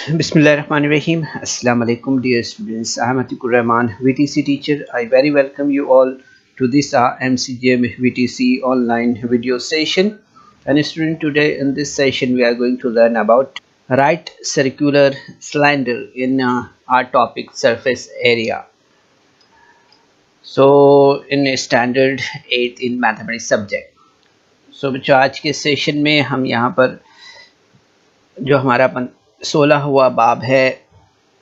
Bismillahirrahmanirrahim. Assalamu alaikum, dear students. I am Atikur Rahman, VTC teacher. I very welcome you all to this MCGM VTC online video session. And student, today in this session we are going to learn about right circular cylinder in our topic surface area. So in standard 8 in mathematics subject. So बच्चों आज के session में हम यहाँ पर जो हमारा 16 हुआ बाब है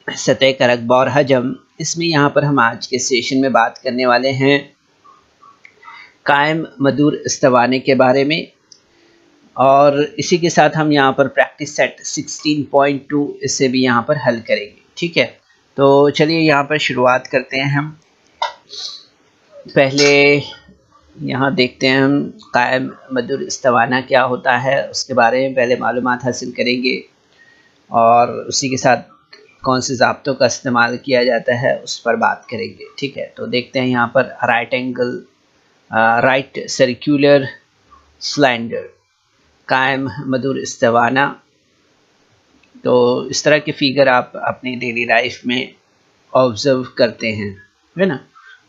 सतह का रकबा और हजम, इसमें यहाँ पर हम आज के सेशन में बात करने वाले हैं कायम मदूर इस्तवाने के बारे में। और इसी के साथ हम यहाँ पर प्रैक्टिस सेट 16.2 इसे भी यहाँ पर हल करेंगे। ठीक है, तो चलिए यहाँ पर शुरुआत करते हैं। हम पहले यहाँ देखते हैं हम कायम मदूर इस्तवाना क्या होता है, उसके बारे में पहले मालूमात हासिल करेंगे और उसी के साथ कौन से ज़ाब्तों का इस्तेमाल किया जाता है उस पर बात करेंगे। ठीक है, तो देखते हैं यहाँ पर राइट सर्कुलर सिलेंडर कायम मदूर इस्तवाना। तो इस तरह के फिगर आप अपनी डेली लाइफ में ऑब्ज़र्व करते हैं, है ना।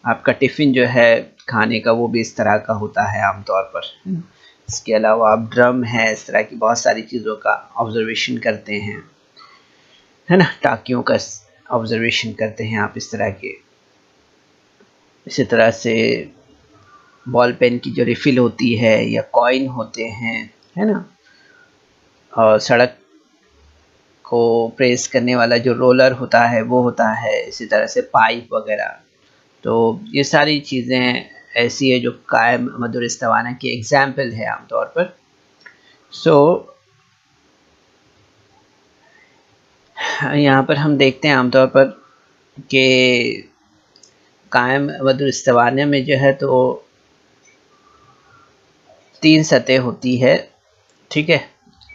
आपका टिफ़िन जो है खाने का वो भी इस तरह का होता है आमतौर पर। इसके अलावा आप ड्रम है, इस तरह की बहुत सारी चीज़ों का ऑब्ज़र्वेशन करते हैं, है ना। टाकियों का ऑब्ज़र्वेशन करते हैं आप इस तरह के। इसी तरह से बॉल पेन की जो रिफ़िल होती है या कॉइन होते हैं, है ना। और सड़क को प्रेस करने वाला जो रोलर होता है वो होता है। इसी तरह से पाइप वगैरह। तो ये सारी चीज़ें ऐसी है जो कायम मदूर इस्तवाना की एग्जाम्पल है आमतौर पर। यहाँ पर हम देखते हैं आमतौर पर कि कायम मदूर इस्तवाने में जो है तो 3 सतह होती है। ठीक है,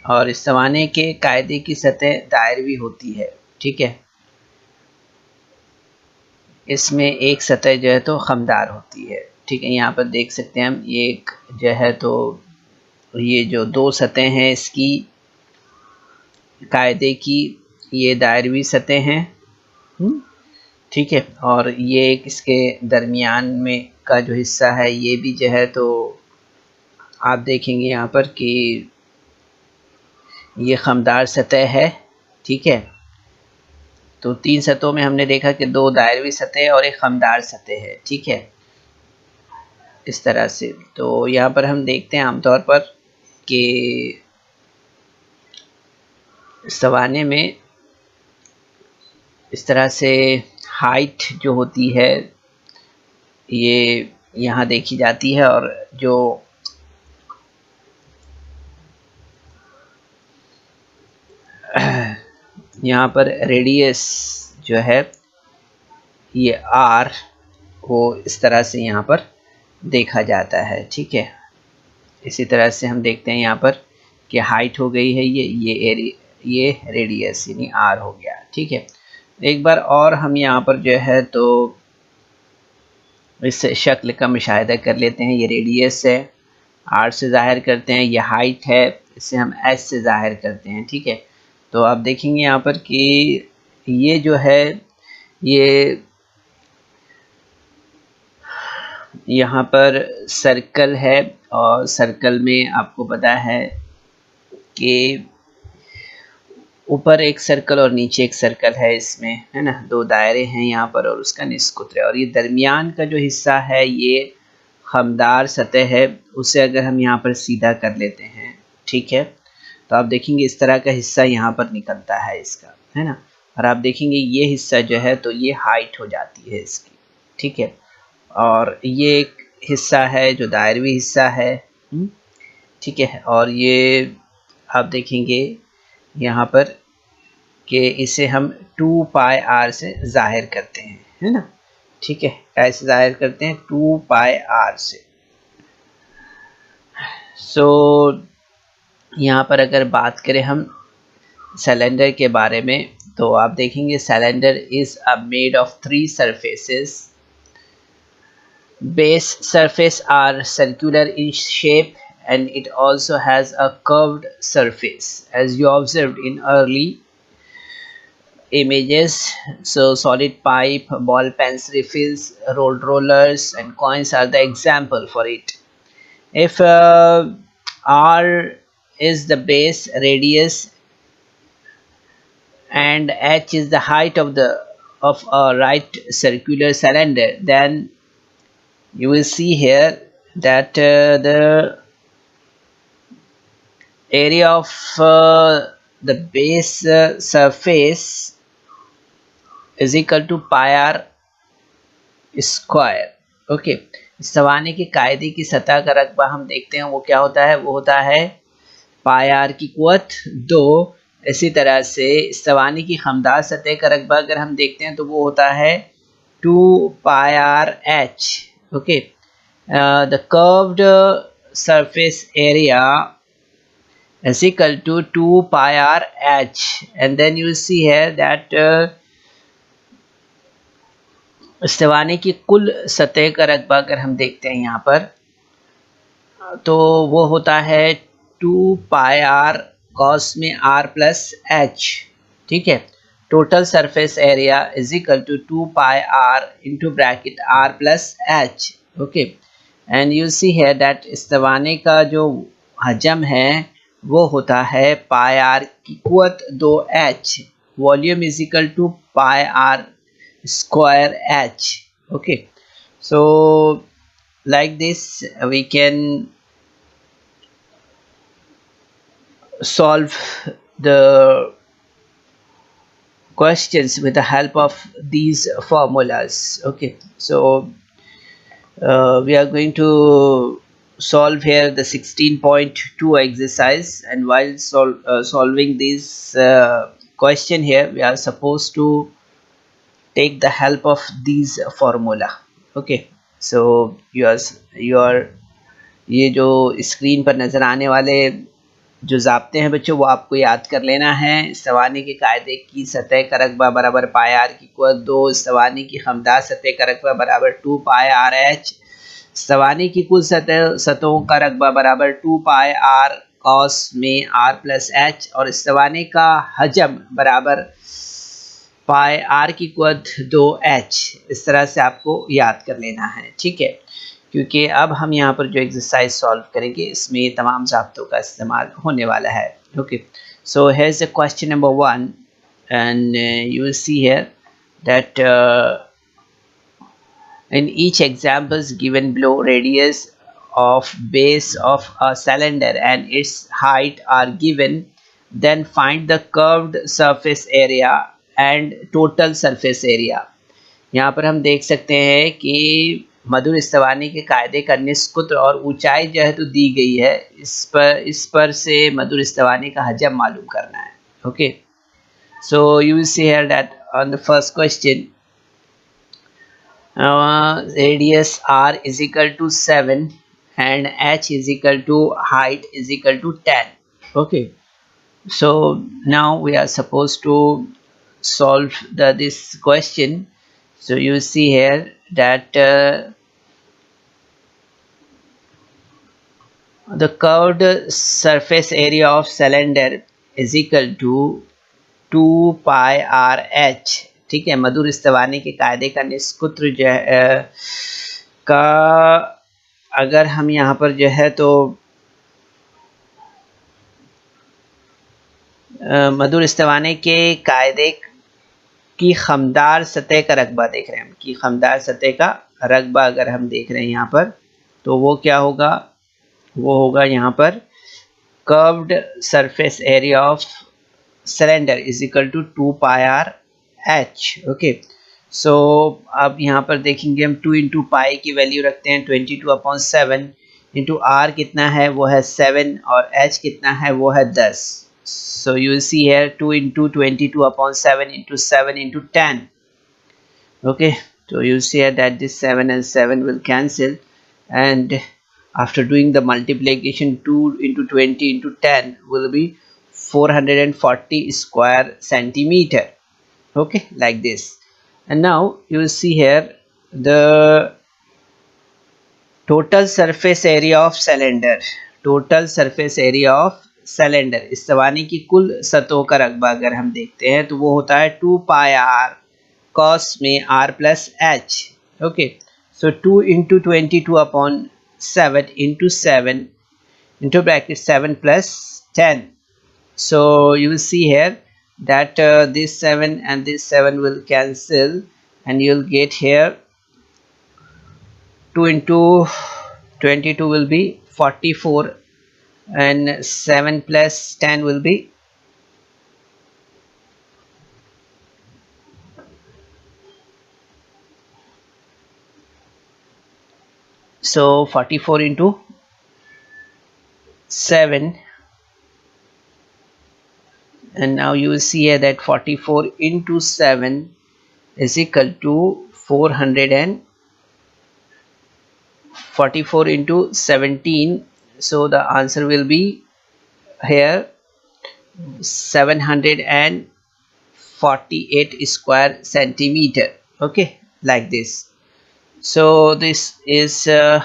और इस्तवाने के कायदे की सतह दायरवी होती है। ठीक है, इसमें एक सतह जो है तो खमदार होती है। ठीक है, यहाँ पर देख सकते हैं हम एक जो है तो ये जो 2 सतह हैं इसकी कायदे की ये दायरवी सतह हैं। ठीक है, और ये एक इसके दरमियान में का जो हिस्सा है ये भी जो है तो आप देखेंगे यहाँ पर कि ये खमदार सतह है। ठीक है, तो 3 सतहों में हमने देखा कि 2 दायरवी सतह और एक खमदार सतह है। ठीक है, इस तरह से। तो यहाँ पर हम देखते हैं आमतौर पर कि इस्तवाने में इस तरह से हाइट जो होती है ये यहाँ देखी जाती है, और जो यहाँ पर रेडियस जो है ये आर वो इस तरह से यहाँ पर देखा जाता है। ठीक है, इसी तरह से हम देखते हैं यहाँ पर कि हाइट हो गई है ये रेडियस यानी आर हो गया। ठीक है, एक बार और हम यहाँ पर जो है तो इस शक्ल का मुशाहिदा कर लेते हैं। ये रेडियस है, आर से ज़ाहिर करते हैं। ये हाइट है, इसे हम एस से ज़ाहिर करते हैं। ठीक है, तो आप देखेंगे यहाँ पर कि ये जो है ये यहाँ पर सर्कल है, और सर्कल में आपको पता है कि ऊपर एक सर्कल और नीचे एक सर्कल है इसमें, है ना। 2 दायरे हैं यहाँ पर और उसका निस्फ कुतरा, और ये दरमियान का जो हिस्सा है ये खमदार सतह है। उसे अगर हम यहाँ पर सीधा कर लेते हैं, ठीक है, तो आप देखेंगे इस तरह का हिस्सा यहाँ पर निकलता है इसका, है ना। और आप देखेंगे ये हिस्सा जो है तो ये हाइट हो जाती है इसकी। ठीक है, और ये एक हिस्सा है जो दायरवी हिस्सा है। ठीक है, और ये आप देखेंगे यहाँ पर कि इसे हम 2 पाई आर से ज़ाहिर करते हैं, है ना। ठीक है, कैसे ज़ाहिर करते हैं? 2 पाई आर से। यहाँ पर अगर बात करें हम सिलेंडर के बारे में, तो आप देखेंगे cylinder is made of 3 surfaces. Base surface are circular in shape and it also has a curved surface. As you observed in early images. So solid pipe, ball pens, refills, rolled rollers, and coins are the example for it. If R is the base radius and h is the height of a right circular cylinder, then you will see here that the area of the base surface is equal to pi r square. Okay, सवाने के कायदे की सतह का रकबा हम देखते हैं वो क्या होता है, वो होता है पाई आर की कुवत 2. इसी तरह से सवाने की खमदार सतह का रकबा अगर हम देखते हैं तो वो होता है 2 pi R H. Okay, the curved surface area is equal to 2 pi r h, and then you see here that इस्तिवाने की कुल सतह का रकबा अगर हम देखते हैं यहाँ पर तो वो होता है 2 पाई आर कॉस में r प्लस एच. ठीक है, total surface area is equal to 2 pi R into bracket r plus H. Okay, and you see है दैट इस्तिवाने का जो हजम है वो होता है पाई आर की कुवत 2h. Volume is equal to pi r square h. Okay, so like this we can solve the questions with the help of these formulas. Okay, so we are going to solve here the 16.2 exercise, and while solving this question here we are supposed to take the help of these formula. Okay, so your ये जो screen पर नज़र आने वाले जो ज़ाब्ते हैं बच्चों वो आपको याद कर लेना है. सवाने के कायदे की सतह का रकबा बराबर पाई आर की कुवत 2, सवाने की खमदार सतह का रकबा बराबर 2 पाई आर एच, सवाने की कुल सतहों का रकबा बराबर 2 पाई आर कॉस में r प्लस एच, और सवाने का हजम बराबर पाई आर की कुवत 2h. इस तरह से आपको याद कर लेना है. ठीक है, क्योंकि अब हम यहाँ पर जो एक्सरसाइज सॉल्व करेंगे इसमें तमाम ज़ाब्तों का इस्तेमाल होने वाला है. Okay, so here is the question number 1, and you will see here that in each examples given below, radius of base of a cylinder and its height are given, then find the curved surface area and total surface area. यहाँ पर हम देख सकते हैं कि मधुर इस्तिवाने के कायदे का निस्कुत्र और ऊंचाई जो है तो दी गई है, इस पर से मधुर इस्तिवाने का हजम मालूम करना है. Okay, so you will see here that on the first question radius r is equal to 7 and h is equal to height is equal to 10. Okay, so now we are supposed to solve this question. So you see here that the curved surface area of cylinder is equal to 2 pi r h. ठीक है, मधुर इस्तिवाने के कायदे का निस्कुत्र जो है का अगर हम यहाँ पर जो है तो मधुर इस्तिवाने के कायदे की खमदार सतह का रकबा देख रहे हैं हम, कि खमदार सतह का रकबा अगर हम देख रहे हैं यहाँ पर तो वो क्या होगा, वो होगा यहाँ पर curved surface area of cylinder is equal to 2 pi R H. Okay, so अब यहाँ पर देखेंगे हम 2 इंटू पाई की वैल्यू रखते हैं 22/7 इंटू आर कितना है वो है 7 और एच कितना है वो है 10. So you see here 2 into 22/7 into 7 into 10. Okay, so you see that this 7 and 7 will cancel, and after doing the multiplication 2 into 20 into 10 will be 440 square centimeter. Okay, like this. And now you will see here the total surface area of cylinder. Total surface area of cylinder, इस्तवानी की कुल सतहों का रकबा अगर हम देखते हैं तो वो होता है 2 पाई आर कॉस में r plus H. Okay, so 2 into 22/7 into 7 into bracket 7 plus 10. So you will see here that this 7 and this 7 will cancel, and you'll get here 2 into 22 will be 44, and 7 plus 10 will be 44 into 7, and now you will see here that 44 into 7 is equal to 444 into 17. So the answer will be here 748 square centimeter. Okay, like this. So this is the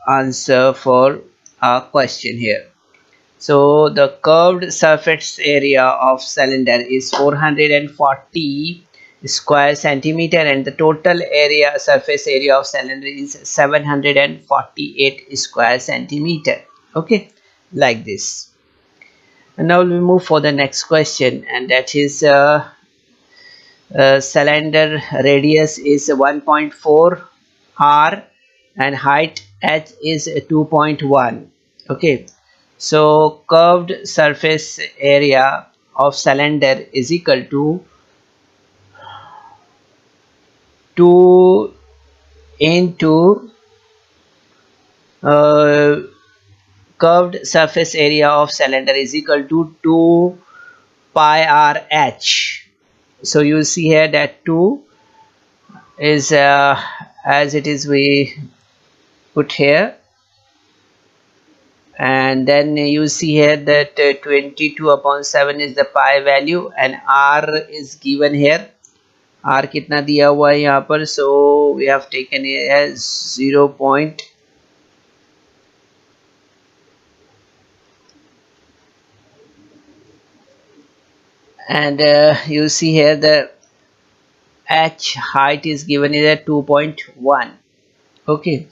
answer for our question here. So the curved surface area of cylinder is 440 square centimeter, and the total area surface area of cylinder is 748 square centimeter. Okay, like this. And now we move for the next question, and that is cylinder radius is 1.4 r and height h is 2.1. Okay, so curved surface area of cylinder is equal to 2 into curved surface area of cylinder is equal to 2 pi r h. So you see here that 2 is as it is we put here, and then you see here that 22/7 is the pi value, and r is given here. r कितना दिया हुआ है यहाँ पर, so we have taken it as 0. And you see here the h height is given is at 2.1. okay,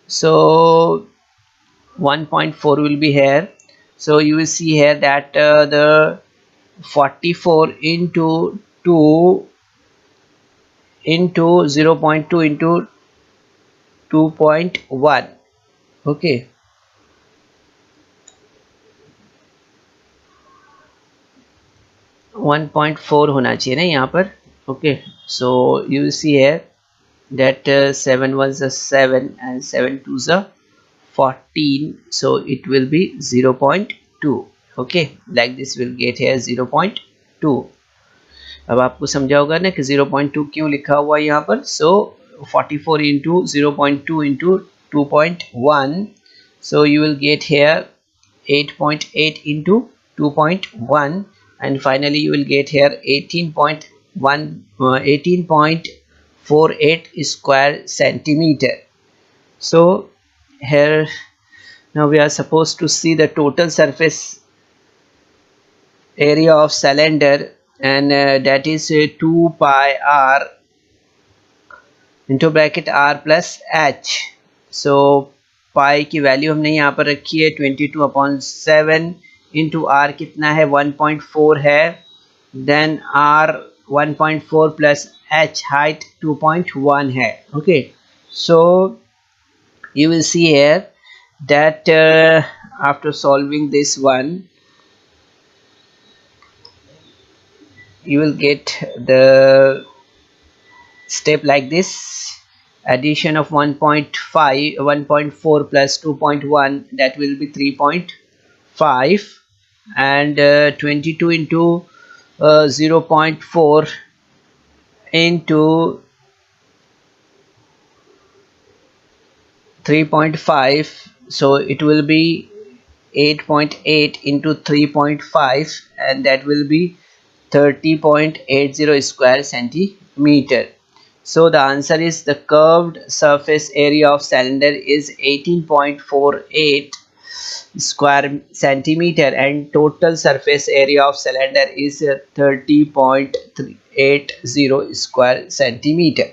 so 1.4 will be here. So you will see here that the 44 into 2 into 0.2 into 2.1. okay, 1.4 होना चाहिए ना यहाँ पर. okay, so you will see here that 7 was a 7 and 7 2 is a 14, so it will be 0.2. okay, like this will get here 0.2. अब आपको समझा होगा ना कि 0.2 क्यों लिखा हुआ है यहाँ पर. so 44 into 0.2 into 2.1, so you will get here 8.8 into 2.1, and finally you will get here 18.48 square centimeter. So here now we are supposed to see the total surface area of cylinder, and that is 2 pi r into bracket r plus h. so pi की value हमने यहाँ पर रखी है 22/7 into r कितना है 1.4 है, then r 1.4 plus h height 2.1 है. okay, so you will see here that after solving this one you will get the step like this: addition of 1.4 plus 2.1, that will be 3.5, and 22 into 0.4 into 3.5, so it will be 8.8 into 3.5, and that will be 30.80 square centimeter. So the answer is the curved surface area of cylinder is 18.48 square centimeter and total surface area of cylinder is 30.80 square centimeter.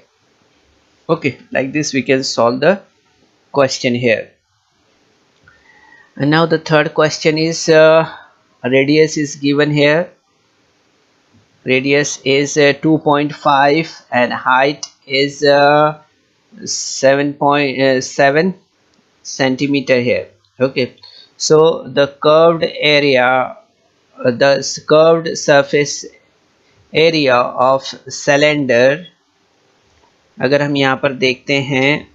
Okay, like this we can solve the question here. And now the third question is radius is given here. Radius is 2.5 and height is 7.7 centimeter here. Okay, so the curved area, the curved surface area of cylinder, अगर हम यहाँ पर देखते हैं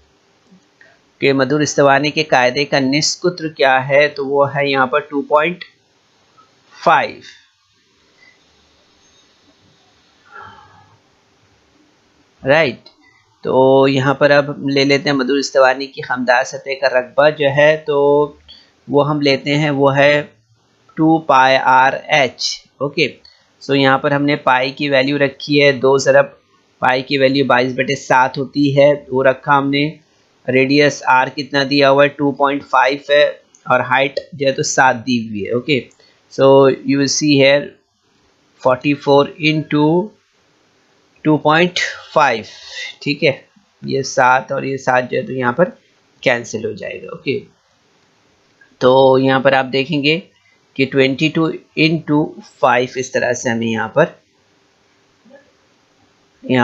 कि मधुर स्तवानी के कायदे का निष्कूत्र क्या है, तो वो है यहाँ पर 2.5, राइट। तो यहाँ पर अब ले लेते हैं मधुर स्तवानी की खमदार सतह का रकबा जो है, तो वो हम लेते हैं, वो है 2πRh। ओके, सो यहाँ पर हमने पाई की वैल्यू रखी है 2 ज़रब पाई की वैल्यू 22/7 होती है, वो रखा हमने। रेडियस r कितना दिया हुआ है 2.5 है, और हाइट जो है तो 7 दी हुई है। Okay, so you will see here 44 into 2.5, ठीक है। ये 7 और ये 7 जो है तो यहाँ पर कैंसिल हो जाएगा। ओके, तो यहाँ पर आप देखेंगे कि 22 इंटू 5, इस तरह से हमें यहाँ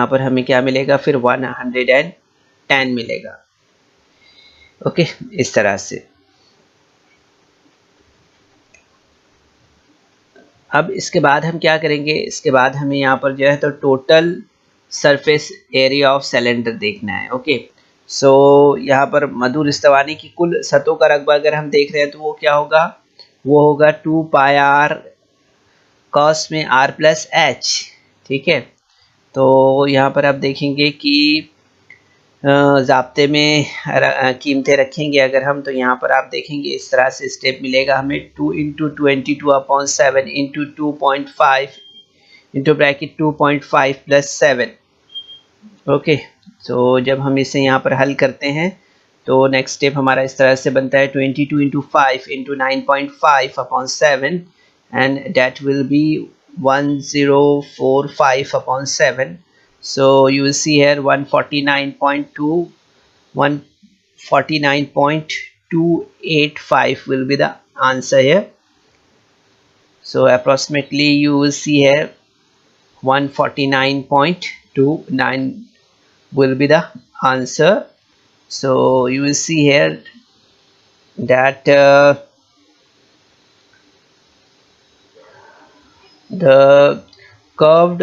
पर हमें क्या मिलेगा, फिर 110 मिलेगा। ओके, इस तरह से। अब इसके बाद हम क्या करेंगे, इसके बाद हमें यहाँ पर जो है तो total surface area of cylinder देखना है। ओके, सो यहाँ पर मधुर स्तवानी की कुल सतहों का रकबा अगर हम देख रहे हैं तो वो क्या होगा, वो होगा 2πr cos में r प्लस h, ठीक है। तो यहाँ पर आप देखेंगे कि ज़ाब्ते में कीमतें रखेंगे अगर हम, तो यहाँ पर आप देखेंगे इस तरह से स्टेप मिलेगा हमें 2 into 22/7 into 2.5 into bracket 2.5 plus 7। Okay, तो जब हम इसे यहाँ पर हल करते हैं तो नेक्स्ट स्टेप हमारा इस तरह से बनता है 22 into 5 into 9.5/7 and that will be 1045/7. So you will see here 149.285 will be the answer here. So approximately you will see here 149.29 will be the answer. So you will see here that the curved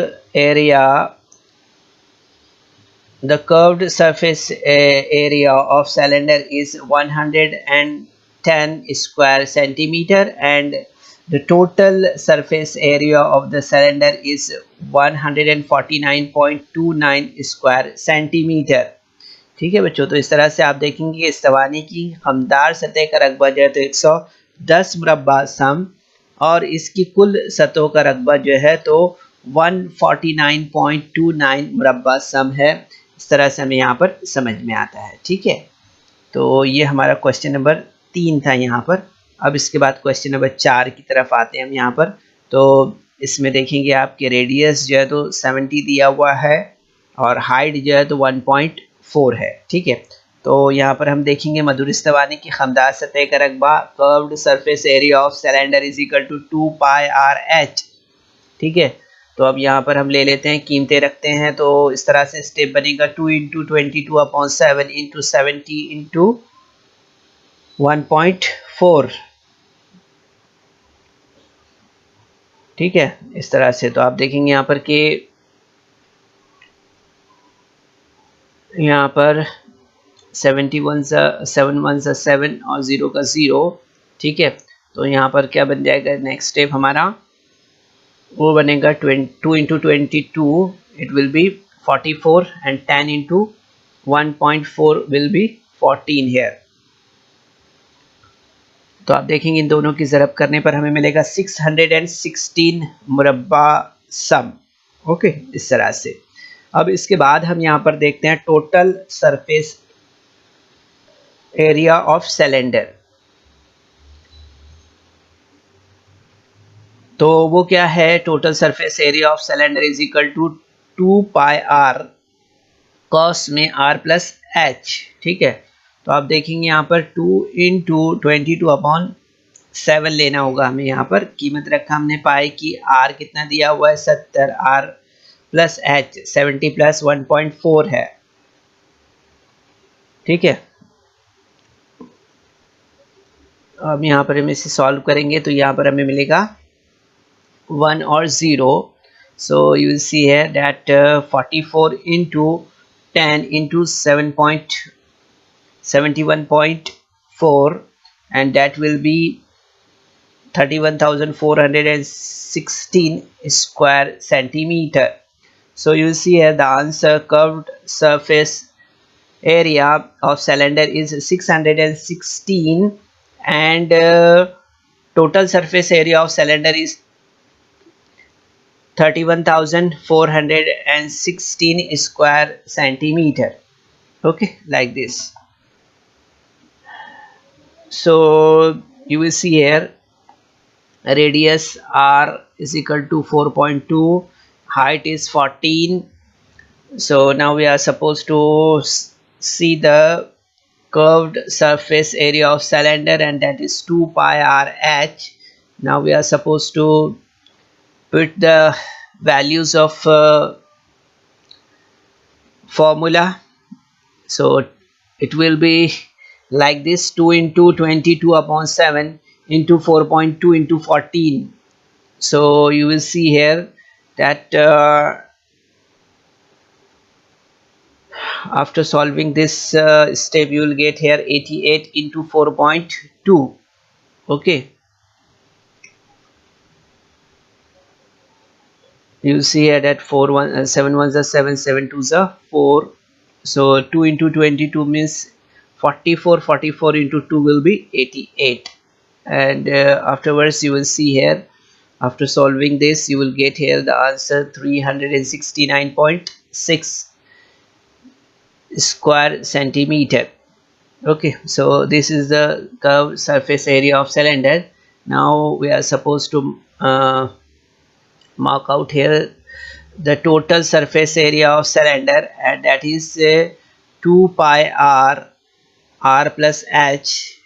surface area of cylinder is 110 square centimeter and the total surface area of the cylinder is 149.29 square centimeter। ठीक है बच्चों, तो इस तरह से आप देखेंगे कि स्तवानी की हमदार सतह का रकबा जो है तो 110 मुरब्बा सम और इसकी कुल सतहों का रकबा जो है तो 149.29 मुरब्बा सम है। इस तरह से हमें यहाँ पर समझ में आता है। ठीक है, तो ये हमारा क्वेश्चन नंबर 3 था यहाँ पर। अब इसके बाद क्वेश्चन नंबर 4 की तरफ आते हैं हम यहाँ पर। तो इसमें देखेंगे आपके रेडियस जो है तो 70 दिया हुआ है और हाइट जो है तो 1.4 है। ठीक है, तो यहाँ पर हम देखेंगे मधुर स्तवानी की खमदार सतह का रकबा curved surface area of cylinder is equal to 2πRh। ठीक है, तो अब यहाँ पर हम ले लेते हैं, कीमतें रखते हैं। तो इस तरह से स्टेप बनेगा 2 इंटू 22/7 इंटू 70 इंटू 1.4। ठीक है, इस तरह से। तो आप देखेंगे यहाँ पर कि यहाँ पर 71 सा 7 और 0 का 0। ठीक है, तो यहाँ पर क्या बन जाएगा, नेक्स्ट स्टेप हमारा वो बनेगा 2 into 22 it will be 44 and 10 into 1.4 will be 14 here. तो आप देखेंगे इन दोनों की ज़रब करने पर हमें मिलेगा 616 मुरब्बा सम। ओके, इस तरह से। अब इसके बाद हम यहाँ पर देखते हैं total surface area of cylinder. तो वो क्या है, total surface area of cylinder is equal to 2 pi are कॉस में आर प्लस एच। ठीक है, तो आप देखेंगे यहाँ पर 2 इंटू 22/7 लेना होगा हमें। यहाँ पर कीमत रखा हमने पाई की, आर कितना दिया हुआ है 70, आर प्लस एच 70 प्लस 1.4 है। ठीक है, अब यहाँ पर हम इसे सॉल्व करेंगे तो यहाँ पर हमें मिलेगा 1 और 0। so you will see here that 44 into 10 into 7.71.4 and that will be 31,416 square centimeter. So you will see here the answer, curved surface area of cylinder is 616 and total surface area of cylinder is 31,416 square centimeter. Okay, like this. So you will see here radius r is equal to 4.2, height is 14. So now we are supposed to see the curved surface area of cylinder and that is 2 pi r h. Now we are supposed to put the values of formula. So it will be like this, 2 into 22/7 into 4.2 into 14. So you will see here that after solving this step you will get here 88 into 4.2. okay, you see here that 7 ones are 7, 7 twos are 4. So 2 into 22 means 44, 44 into 2 will be 88. And afterwards you will see here, after solving this you will get here the answer 369.6 square centimeter. Okay, so this is the curved surface area of cylinder. Now we are supposed to mark out here the total surface area of cylinder and that is 2 pi r plus h.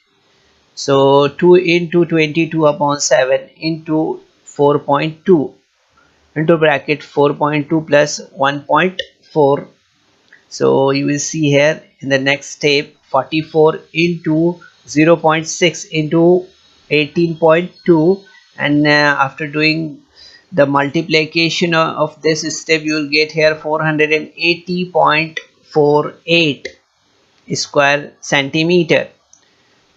So 2 into 22/7 into 4.2 into bracket 4.2 plus 1.4. So you will see here in the next step 44 into 0.6 into 18.2 and after doing the multiplication of this step you will get here 480.48 square centimetre.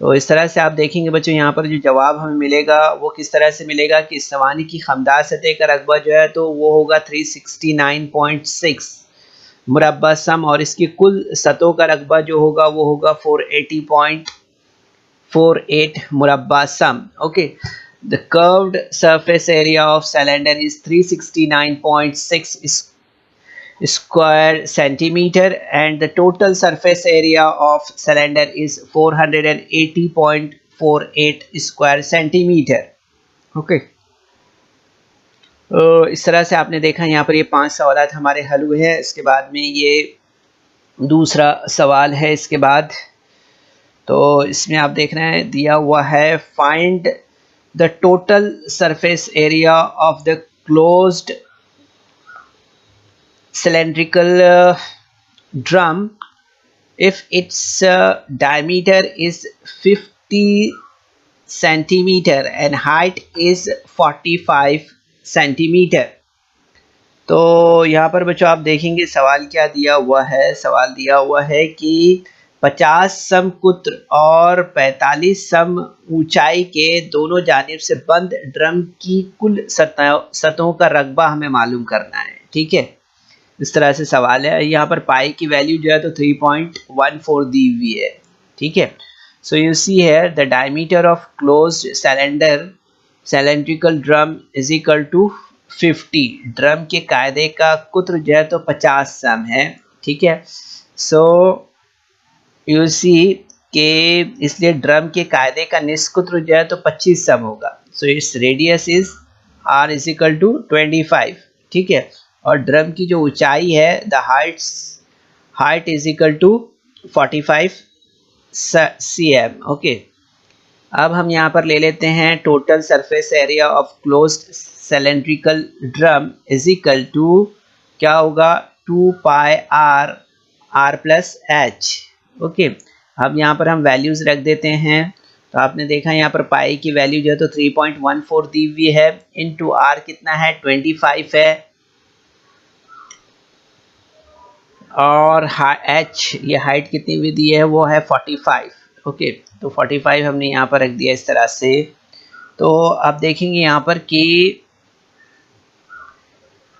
तो इस तरह से आप देखेंगे बच्चों यहाँ पर जो जवाब हमें मिलेगा वो किस तरह से मिलेगा कि इस्तवानी की खमदार सतह का रकबा जो है तो वो होगा 369.6 मुरब्बा सम और इसकी कुल सतहों का रकबा जो होगा वो होगा 480.48 मुरब्बा सम। Okay, the curved surface area of cylinder is 369.6 square centimeter and the total surface area of cylinder is 480.48 square centimeter. Okay, तो इस तरह से आपने देखा यहाँ पर ये 5 सवाल हमारे हल हुए हैं। इसके बाद में ये दूसरा सवाल है इसके बाद, तो इसमें आप देख रहे हैं दिया हुआ है find the total surface area of the closed cylindrical drum if its diameter is 50 centimeter and height is 45 centimeter. तो यहाँ पर बच्चों आप देखेंगे सवाल क्या दिया हुआ है। सवाल दिया हुआ है कि 50 सम कुत्र और 45 सम ऊंचाई के दोनों जानिब से बंद ड्रम की कुल सतहों का रकबा हमें मालूम करना है। ठीक है, इस तरह से सवाल है। यहाँ पर पाई की वैल्यू जो है तो 3.14 दी हुई है। ठीक है, so you see here the diameter of closed cylindrical drum is equal to 50। Drum के कायदे का कुत्र जो है तो 50 सम है। ठीक है, सो यू सी के इसलिए ड्रम के कायदे का निस्कुत्र जो है तो 25 सम होगा। So it's radius is r is equal to 25, ठीक है। और ड्रम की जो ऊंचाई है the height is equal to 45 cm, okay. अब हम यहाँ पर ले लेते हैं total surface area of closed cylindrical drum is equal to क्या होगा 2 pi r plus h, okay. अब यहाँ पर हम वैल्यूज़ रख देते हैं। तो आपने देखा यहाँ पर पाई की वैल्यू जो है तो 3.14 दी हुई है, इनटू r कितना है 25 है, और h ये हाइट कितनी भी दी है वो है 45, ओके। तो 45 हमने यहाँ पर रख दिया इस तरह से। तो अब देखेंगे यहाँ पर कि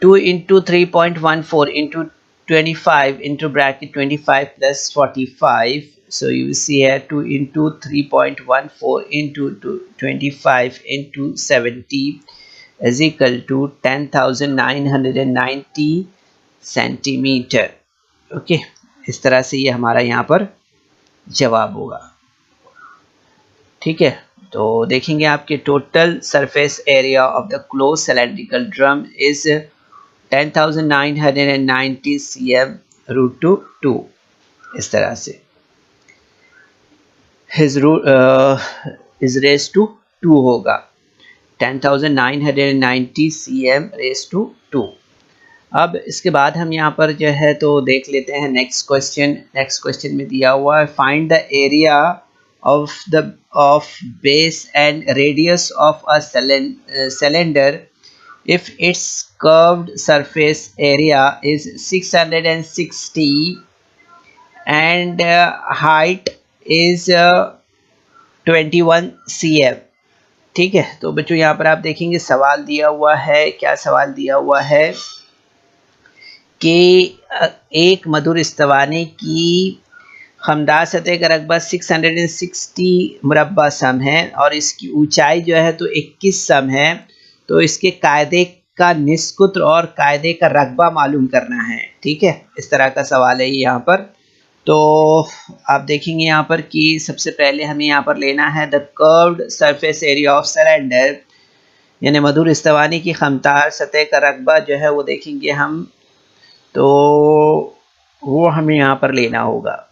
2 into 3.14 into 25 into bracket 25 plus 45, so you will see here 2 into 3.14 into 25 into 70 is equal to 10,990 centimetre, okay. इस तरह से ये हमारा यहाँ पर जवाब होगा, ठीक है। तो देखेंगे आपके total surface area of the close cylindrical drum is 10,990 cm root to 2, इस तरह से इज रेस टू 2 होगा 10,990 cm रेस टू 2। अब इसके बाद हम यहाँ पर जो है तो देख लेते हैं नेक्स्ट क्वेश्चन में दिया हुआ है find the area of base and radius of a cylinder if its curved surface area is 660 and height is 21 cm, ठीक है। तो बच्चों यहाँ पर आप देखेंगे सवाल दिया हुआ है, क्या सवाल दिया हुआ है कि एक मधुर इस्तवाने की खमदार सतह का रकबा 660 मुरब्बा सम है और इसकी ऊंचाई जो है तो 21 सम है। तो इसके कायदे का निस्कुत्र और कायदे का रकबा मालूम करना है, ठीक है। इस तरह का सवाल है यहाँ पर। तो आप देखेंगे यहाँ पर कि सबसे पहले हमें यहाँ पर लेना है the curved surface area of cylinder, यानी मधुर इस्तवानी की खमदार सतह का रकबा जो है वो देखेंगे हम, तो वो हमें यहाँ पर लेना होगा,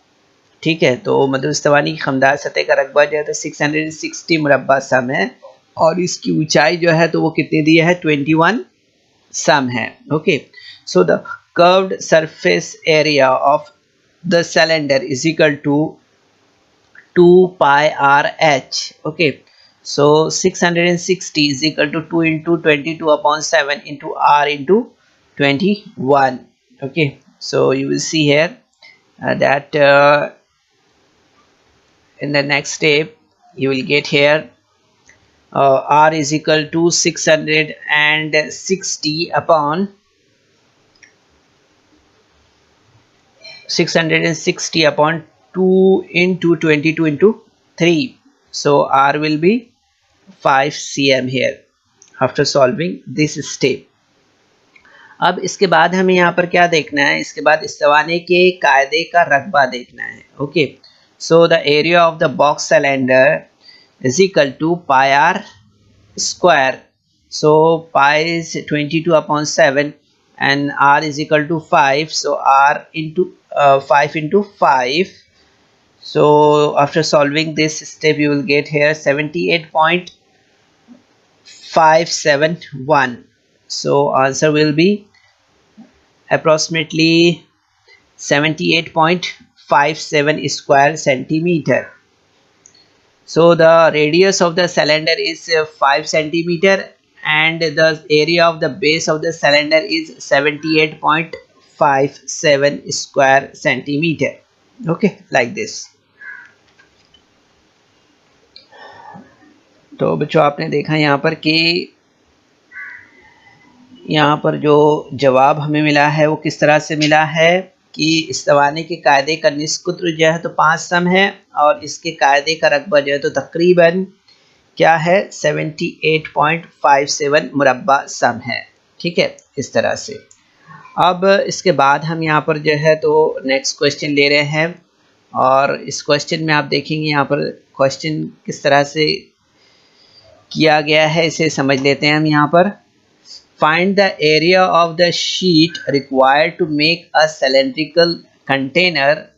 ठीक है। तो मधुर इस्तवानी की खमदार सतह का रकबा जो है तो 660 मुरब्बा सम है और इसकी ऊंचाई जो है तो वो कितनी दी है 21 सम है, okay. So the curved surface area of the cylinder is equal to 2 pi R H, okay. So 660 is equal to 2 into 22/7 into r into 21, okay. So you will see here that in the next step you will get here r is equal to 660 upon 2 into 22 into 3, so r will be 5 cm here after solving this step। अब इसके बाद हमें यहाँ पर क्या देखना है, इसके बाद इस्तवाने के कायदे का रकबा देखना है, okay. So the area of the box cylinder is equal to pi r square. So pi is 22/7 and r is equal to 5. So r into 5 into 5. So after solving this step you will get here 78.571. So answer will be approximately 78.57 square centimeter. So the radius of the cylinder is 5 centimeter and the area of the base of the cylinder is 78.57 square centimeter, okay, like this। तो बच्चों आपने देखा यहाँ पर कि यहाँ पर जो जवाब हमें मिला है वो किस तरह से मिला है कि इस्तवाने के कायदे का निस्कुत्र जो है तो 5 सम है और इसके कायदे का रकबा जो है तो तकरीबन क्या है 78.57 मुरब्बा सम है, ठीक है, इस तरह से। अब इसके बाद हम यहाँ पर जो है तो नेक्स्ट क्वेश्चन ले रहे हैं और इस क्वेश्चन में आप देखेंगे यहाँ पर क्वेश्चन किस तरह से किया गया है, इसे समझ लेते हैं हम यहाँ पर। Find the area of the sheet required to make a cylindrical container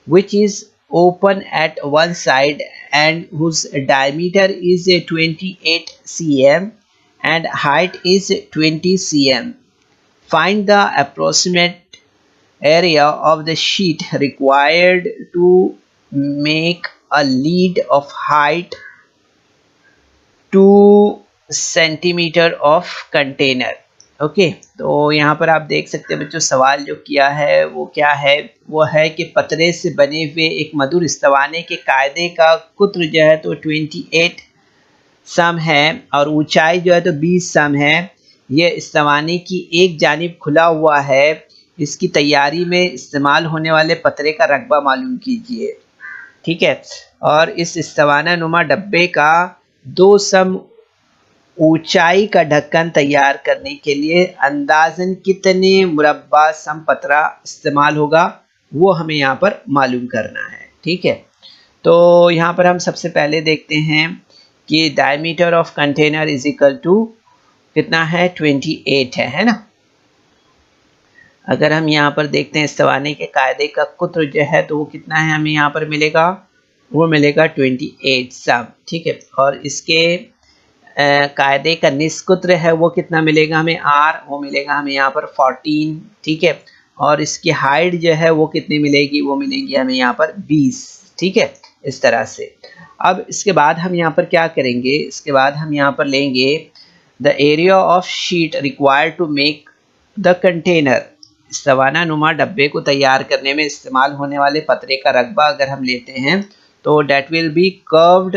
which is open at one side and whose diameter is 28 cm and height is 20 cm. Find the approximate area of the sheet required to make a lead of height 2 centimetre of container. Okay, तो यहाँ पर आप देख सकते हैं बच्चों, सवाल जो किया है वो क्या है, वो है कि पतरे से बने हुए एक मधुर इस्तवाने के कायदे का कुत्र जो है तो 28 सम है और ऊंचाई जो है तो 20 सम है। ये इस्तवाने की एक जानिब खुला हुआ है। इसकी तैयारी में इस्तेमाल होने वाले पतरे का रकबा मालूम कीजिए। ठीक है, और इस इस्तवाना नुमा डब्बे का 2 सम ऊंचाई का ढक्कन तैयार करने के लिए अंदाजन कितने मुरब्बा सम पतरा इस्तेमाल होगा वो हमें यहाँ पर मालूम करना है। ठीक है, तो यहाँ पर हम सबसे पहले देखते हैं कि diameter of container is equal to कितना है, 28 है ना। अगर हम यहाँ पर देखते हैं इस्तवाने के कायदे का कुत्र जो है तो वो कितना है, हमें यहाँ पर मिलेगा, वो मिलेगा 28 सम। ठीक है, और इसके कायदे का निस्कुत्र है वो कितना मिलेगा हमें, आर, वो मिलेगा हमें यहाँ पर 14। ठीक है, और इसकी हाइट जो है वो कितनी मिलेगी, वो मिलेगी हमें यहाँ पर 20। ठीक है, इस तरह से। अब इसके बाद हम यहाँ पर क्या करेंगे, इसके बाद हम यहाँ पर लेंगे the area of sheet required to make the container. इस्तवाना नुमा डब्बे को तैयार करने में इस्तेमाल होने वाले पतरे का रकबा अगर हम लेते हैं तो that will be curved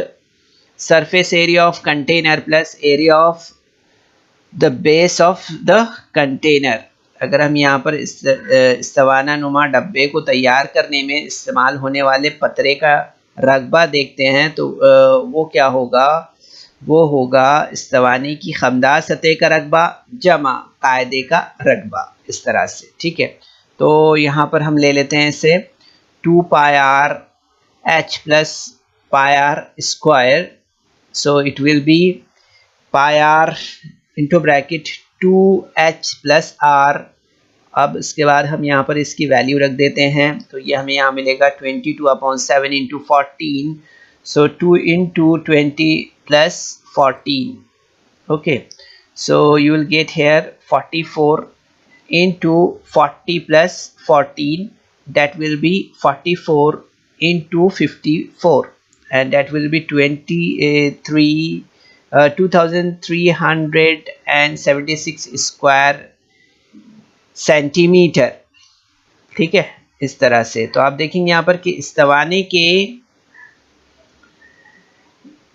surface area of container plus area of the base of the container। अगर हम यहाँ पर इस्तवाना नुमा डब्बे को तैयार करने में इस्तेमाल होने वाले पतरे का रकबा देखते हैं तो वो क्या होगा, वो होगा इस्तवाने की खमदार सतह का रकबा जमा कायदे का रकबा, इस तरह से। ठीक है, तो यहाँ पर हम ले लेते हैं इसे 2 pi are H plus pi R square. So it will be pi r into bracket 2h plus r। अब इसके बाद हम यहाँ पर इसकी वैल्यू रख देते हैं तो ये हमें यहाँ मिलेगा 22/7 into 14। So 2 into 20 plus 14। Okay, so you will get here 44 into 40 plus 14, that will be 44 into 54, and that will be 2376 square centimetre. ठीक है, इस तरह से। तो आप देखेंगे यहाँ पर कि इस्तवाने के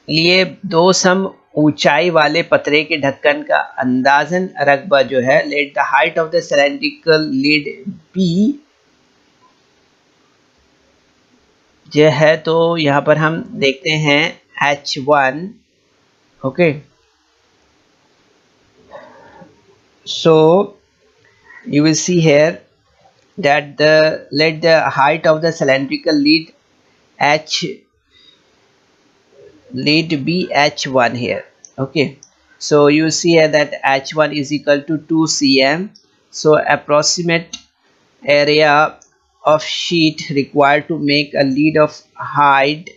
लिए 2 सम ऊंचाई वाले पतरे के ढक्कन का अंदाजन रकबा जो है, let the height of the cylindrical lid be जो है, तो यहाँ पर हम देखते हैं H1। Okay, so you will see here that let the height of the cylindrical lead be H1 here. Okay, so you see here that H1 is equal to 2 cm. So approximate area of sheet required to make a lead of height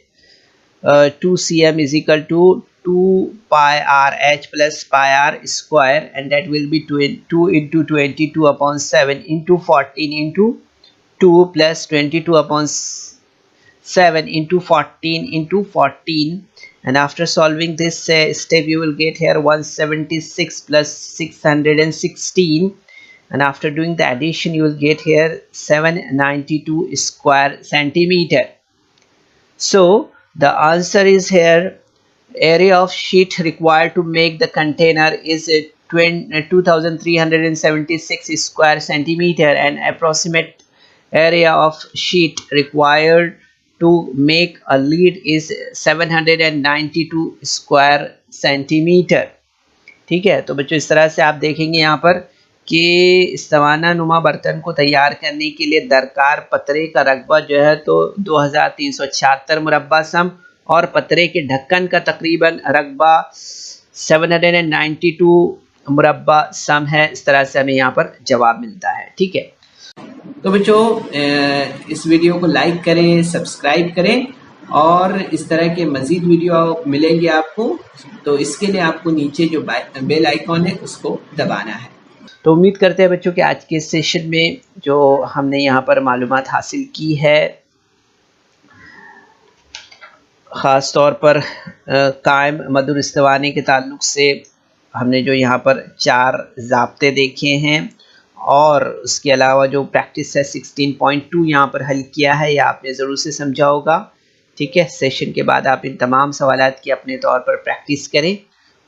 2 cm is equal to 2 pi r h plus pi r square, and that will be 2 into 22/7 into 14 into 2 plus 22/7 into 14 into 14, and after solving this step you will get here 176 plus 616, and after doing the addition you will get here 792 square centimeter. So the answer is here, area of sheet required to make the container is 2376 square centimeter, and approximate area of sheet required to make a lead is 792 square centimeter। ठीक है, तो बच्चों इस तरह से आप देखेंगे यहाँ पर कि इस्तवाना नुमा बर्तन को तैयार करने के लिए दरकार पतरे का रकबा जो है तो 2376 मुरब्बा सम और पतरे के ढक्कन का तकरीबन रकबा 792 मुरब्बा, सम है, इस तरह से हमें यहाँ पर जवाब मिलता है। ठीक है, तो बच्चों इस वीडियो को लाइक करें, सब्सक्राइब करें और इस तरह के मज़ीद वीडियो मिलेंगे आपको। तो इसके लिए आपको नीचे जो बेल आइकॉन है उसको दबाना है। तो उम्मीद करते हैं बच्चों कि आज के सेशन में जो हमने यहाँ पर मालूमात हासिल की है, ख़ास तौर पर कायम मधुर इस्तिवाने के ताल्लुक़ से हमने जो यहाँ पर 4 ज़ाब्ते देखे हैं और उसके अलावा जो प्रैक्टिस है 16.2 यहाँ पर हल किया है, या आपने ज़रूर से समझा होगा। ठीक है, सेशन के बाद आप इन तमाम सवालात की अपने तौर पर प्रैक्टिस करें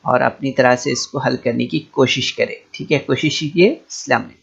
और अपनी तरह से इसको हल करने की कोशिश करें। ठीक है, कोशिश कीजिए। अस्सलाम वालेकुम।